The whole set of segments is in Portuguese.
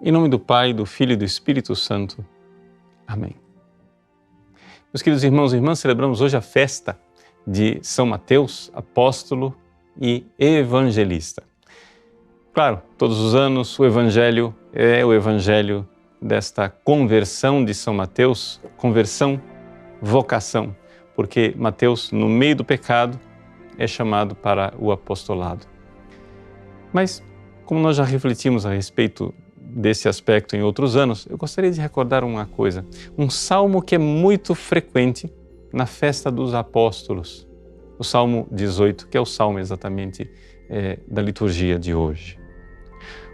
Em nome do Pai, do Filho e do Espírito Santo. Amém. Meus queridos irmãos e irmãs, celebramos hoje a festa de São Mateus, apóstolo e evangelista. Claro, todos os anos o Evangelho é o Evangelho desta conversão de São Mateus, conversão, vocação, porque Mateus, no meio do pecado, é chamado para o apostolado. Mas, como nós já refletimos a respeito desse aspecto em outros anos, eu gostaria de recordar uma coisa, um salmo que é muito frequente na festa dos apóstolos, o Salmo 18, que é o salmo exatamente da liturgia de hoje.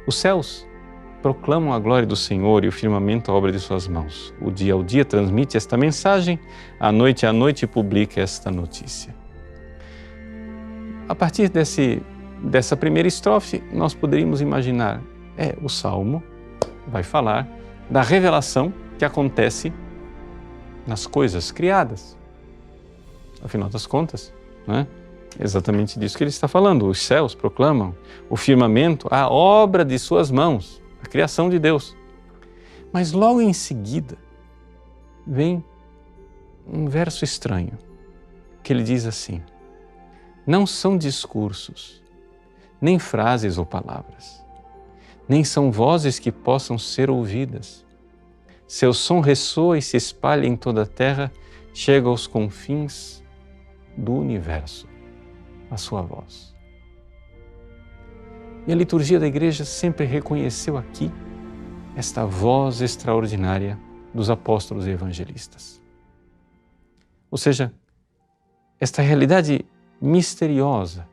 Os céus proclamam a glória do Senhor e o firmamento a obra de suas mãos. O dia ao dia transmite esta mensagem, a noite publica esta notícia. A partir dessa primeira estrofe, nós poderíamos imaginar, o Salmo vai falar da revelação que acontece nas coisas criadas. Afinal das contas, é exatamente disso que ele está falando. Os céus proclamam, o firmamento, a obra de suas mãos, a criação de Deus. Mas logo em seguida vem um verso estranho, que ele diz assim: não são discursos, nem frases ou palavras, nem são vozes que possam ser ouvidas. Seu som ressoa e se espalha em toda a terra, chega aos confins do universo, a sua voz. E a liturgia da Igreja sempre reconheceu aqui esta voz extraordinária dos apóstolos e evangelistas. Ou seja, esta realidade misteriosa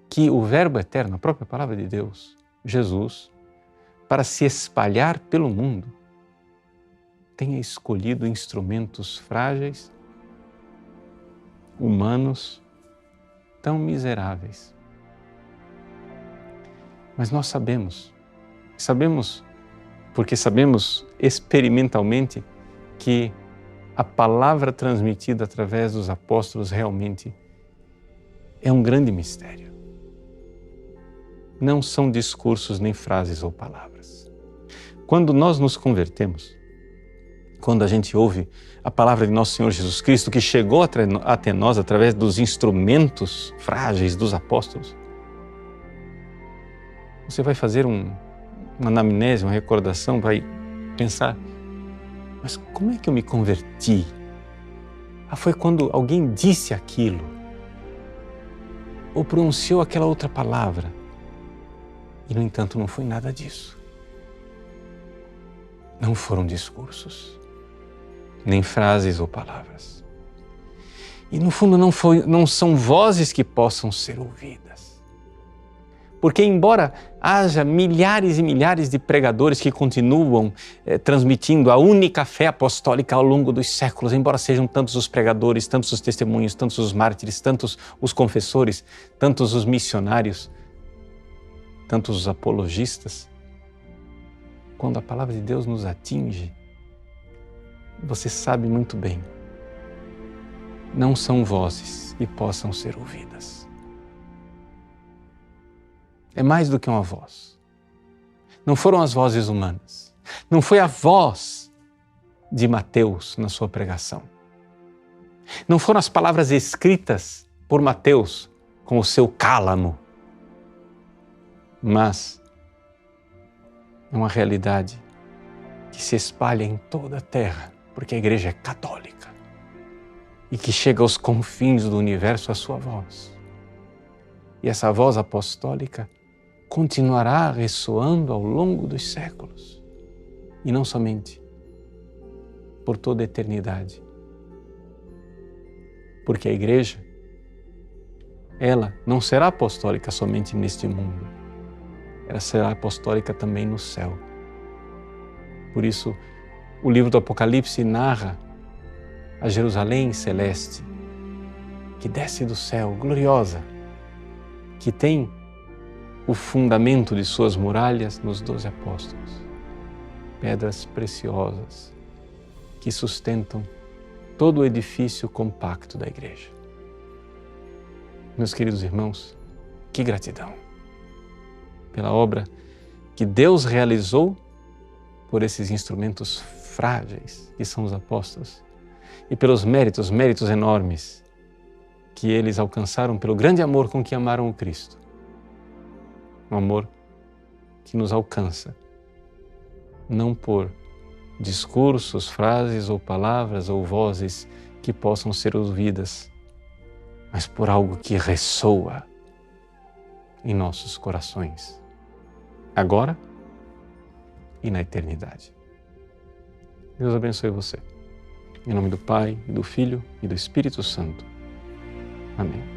que o Verbo eterno, a própria palavra de Deus, Jesus, para se espalhar pelo mundo, tenha escolhido instrumentos frágeis, humanos, tão miseráveis. Mas nós sabemos porque sabemos experimentalmente que a palavra transmitida através dos apóstolos realmente é um grande mistério. Não são discursos, nem frases ou palavras. Quando nós nos convertemos, quando a gente ouve a palavra de Nosso Senhor Jesus Cristo, que chegou até nós através dos instrumentos frágeis dos apóstolos, você vai fazer uma anamnese, uma recordação, vai pensar, mas como é que eu me converti? Foi quando alguém disse aquilo, ou pronunciou aquela outra palavra. E, no entanto, não foi nada disso. Não foram discursos, nem frases ou palavras. E, no fundo, não são vozes que possam ser ouvidas. Porque, embora haja milhares e milhares de pregadores que continuam transmitindo a única fé apostólica ao longo dos séculos, embora sejam tantos os pregadores, tantos os testemunhos, tantos os mártires, tantos os confessores, tantos os missionários, tantos os apologistas, quando a palavra de Deus nos atinge, você sabe muito bem, não são vozes que possam ser ouvidas. É mais do que uma voz. Não foram as vozes humanas. Não foi a voz de Mateus na sua pregação. Não foram as palavras escritas por Mateus com o seu cálamo. Mas é uma realidade que se espalha em toda a terra, porque a Igreja é católica e que chega aos confins do universo a sua voz. E essa voz apostólica continuará ressoando ao longo dos séculos e não somente por toda a eternidade, porque a Igreja, ela não será apostólica somente neste mundo, ela será apostólica também no céu. Por isso, o livro do Apocalipse narra a Jerusalém celeste, que desce do céu, gloriosa, que tem o fundamento de suas muralhas nos 12 apóstolos, pedras preciosas que sustentam todo o edifício compacto da Igreja. Meus queridos irmãos, que gratidão pela obra que Deus realizou por esses instrumentos frágeis que são os apóstolos e pelos méritos enormes que eles alcançaram pelo grande amor com que amaram o Cristo. Um amor que nos alcança, não por discursos, frases ou palavras ou vozes que possam ser ouvidas, mas por algo que ressoa em nossos corações, agora e na eternidade. Deus abençoe você. Em nome do Pai, e do Filho e do Espírito Santo. Amém.